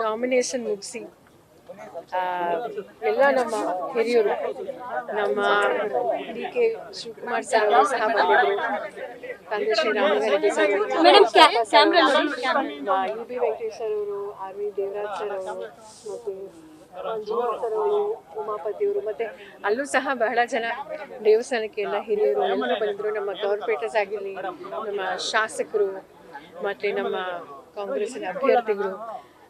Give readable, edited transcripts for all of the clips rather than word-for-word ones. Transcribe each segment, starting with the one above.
Nomination ಮುಗಿಸಿ ಎಲ್ಲ ನಮ್ಮ ಹಿರಿಯರು ನಮ್ಮ ಡಿ ಕೆ ಶಿವಕುಮಾರ್ ಸರ್ ಅವರು ಸಹ ಬಂದಿದ್ರು, ತಂದೆ Shri Ramareddy sir, U B Venkateshwara ಅವರು, ಆರ್ ವಿ ದೇವರಾಜ್ ಸರ್ ಅವರು, ಮತ್ತು ಮಂಜುನಾಥ್ ಸರ್ ಅವರು, ಉಮಾಪತಿ ಅವರು, ಮತ್ತೆ ಅಲ್ಲೂ ಸಹ ಬಹಳ ಜನ ದೇವಸ್ಥಾನಕ್ಕೆ ಎಲ್ಲ ಹಿರಿಯರು ಎಲ್ಲರೂ ಬಂದಿದ್ರು. ನಮ್ಮ ಗೌರ್ಪೇಟರ್ಸ್ ಆಗಿರಲಿ, ನಮ್ಮ ಶಾಸಕರು, ಮತ್ತೆ ನಮ್ಮ ಕಾಂಗ್ರೆಸ್ಸಿನ ಅಭ್ಯರ್ಥಿಗಳು,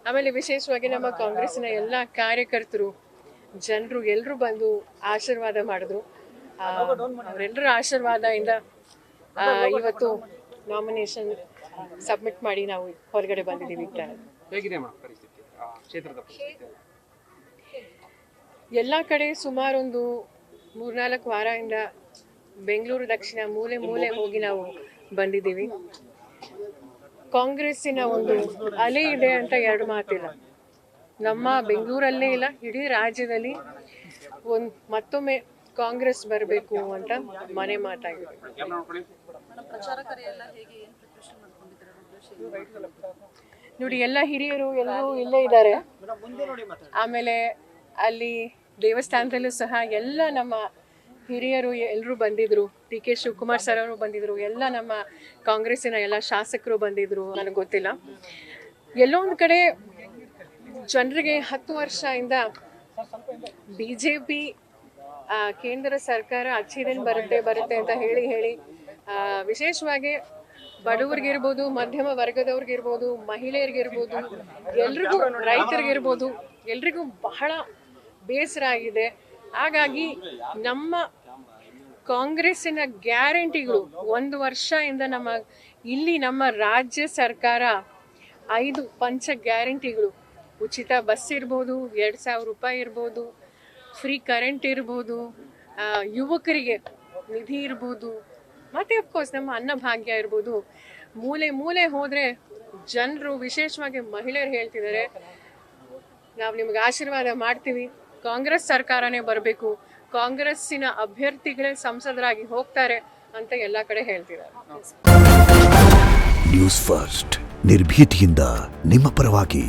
ಆಮೇಲೆ ವಿಶೇಷವಾಗಿ ನಮ್ಮ ಕಾಂಗ್ರೆಸ್ಸಿನ ಎಲ್ಲ ಕಾರ್ಯಕರ್ತರು, ಜನರು ಎಲ್ಲರೂ ಬಂದು ಆಶೀರ್ವಾದ ಮಾಡಿದ್ರು. ಅವರೆಲ್ಲರ ಆಶೀರ್ವಾದದಿಂದ ಇವತ್ತು ನಾಮಿನೇಷನ್ ಸಬ್ಮಿಟ್ ಮಾಡಿ ನಾವು ಹೊರಗಡೆ ಬಂದಿದ್ದೀವಿ. ಎಲ್ಲ ಕಡೆ ಸುಮಾರೊಂದು 3-4 ವಾರದಿಂದ ಬೆಂಗಳೂರು ದಕ್ಷಿಣ ಮೂಲೆ ಮೂಲೆ ಹೋಗಿ ನಾವು ಬಂದಿದ್ದೀವಿ. ಕಾಂಗ್ರೆಸ್ಸಿನ ಒಂದು ಅಲೆ ಇದೆ ಅಂತ ಎರಡು ಮಾತಿಲ್ಲ. ನಮ್ಮ ಬೆಂಗಳೂರಲ್ಲೇ ಇಲ್ಲ, ಇಡೀ ರಾಜ್ಯದಲ್ಲಿ ಮತ್ತೊಮ್ಮೆ ಕಾಂಗ್ರೆಸ್ ಬರಬೇಕು ಅಂತ ಮನೆ ಮಾತಾಗಿದೆ. ನೋಡಿ, ಎಲ್ಲ ಹಿರಿಯರು ಎಲ್ಲರೂ ಇಲ್ಲೇ ಇದ್ದಾರೆ. ಆಮೇಲೆ ಅಲ್ಲಿ ದೇವಸ್ಥಾನದಲ್ಲೂ ಸಹ ಎಲ್ಲ ನಮ್ಮ ಹಿರಿಯರು ಎಲ್ಲರೂ ಬಂದಿದ್ರು. ಡಿ ಕೆ ಶಿವಕುಮಾರ್ ಸರ್ ಅವರು ಬಂದಿದ್ರು, ಎಲ್ಲ ನಮ್ಮ ಕಾಂಗ್ರೆಸ್ಸಿನ ಎಲ್ಲ ಶಾಸಕರು ಬಂದಿದ್ರು. ನನಗೆ ಗೊತ್ತಿಲ್ಲ, ಎಲ್ಲೋ ಒಂದು ಕಡೆ ಜನರಿಗೆ 10 ವರ್ಷದಿಂದ BJP ಕೇಂದ್ರ ಸರ್ಕಾರ ಅಚ್ಚಿದೇನು ಬರುತ್ತೆ ಅಂತ ಹೇಳಿ ವಿಶೇಷವಾಗಿ ಬಡವರಿಗಿರ್ಬೋದು, ಮಧ್ಯಮ ವರ್ಗದವ್ರಿಗಿರ್ಬೋದು, ಮಹಿಳೆಯರಿಗಿರ್ಬೋದು, ಎಲ್ರಿಗೂ, ರೈತರಿಗಿರ್ಬೋದು, ಎಲ್ರಿಗೂ ಬಹಳ ಬೇಸರ ಆಗಿದೆ. ಹಾಗಾಗಿ ನಮ್ಮ ಕಾಂಗ್ರೆಸ್ಸಿನ ಗ್ಯಾರಂಟಿಗಳು 1 ವರ್ಷದಿಂದ ನಮ್ಮ ರಾಜ್ಯ ಸರ್ಕಾರ 5 ಪಂಚ ಗ್ಯಾರಂಟಿಗಳು, ಉಚಿತ ಬಸ್ ಇರ್ಬೋದು, 2,000 ರೂಪಾಯಿ ಇರ್ಬೋದು, ಫ್ರೀ ಕರೆಂಟ್ ಇರ್ಬೋದು, ಯುವಕರಿಗೆ ನಿಧಿ ಇರ್ಬೋದು, ಮತ್ತು ಅಫ್ಕೋರ್ಸ್ ನಮ್ಮ ಅನ್ನಭಾಗ್ಯ ಇರ್ಬೋದು. ಮೂಲೆ ಹೋದರೆ ಜನರು, ವಿಶೇಷವಾಗಿ ಮಹಿಳೆಯರು ಹೇಳ್ತಿದ್ದಾರೆ, ನಾವು ನಿಮಗೆ ಆಶೀರ್ವಾದ ಮಾಡ್ತೀವಿ, ಕಾಂಗ್ರೆಸ್ ಸರ್ಕಾರನೇ ಬರಬೇಕು, ಕಾಂಗ್ರೆಸ್ಸಿನ ಅಭ್ಯರ್ಥಿಗಳೇ ಸಂಸದರಾಗಿ ಹೋಗ್ತಾರೆ ಅಂತ ಎಲ್ಲ ಕಡೆ ಹೇಳ್ತಿದ್ದಾರೆ. ನ್ಯೂಸ್ ಫಸ್ಟ್, ನಿರ್ಭೀತಿಯಿಂದ ನಿಮ್ಮ ಪರವಾಗಿ.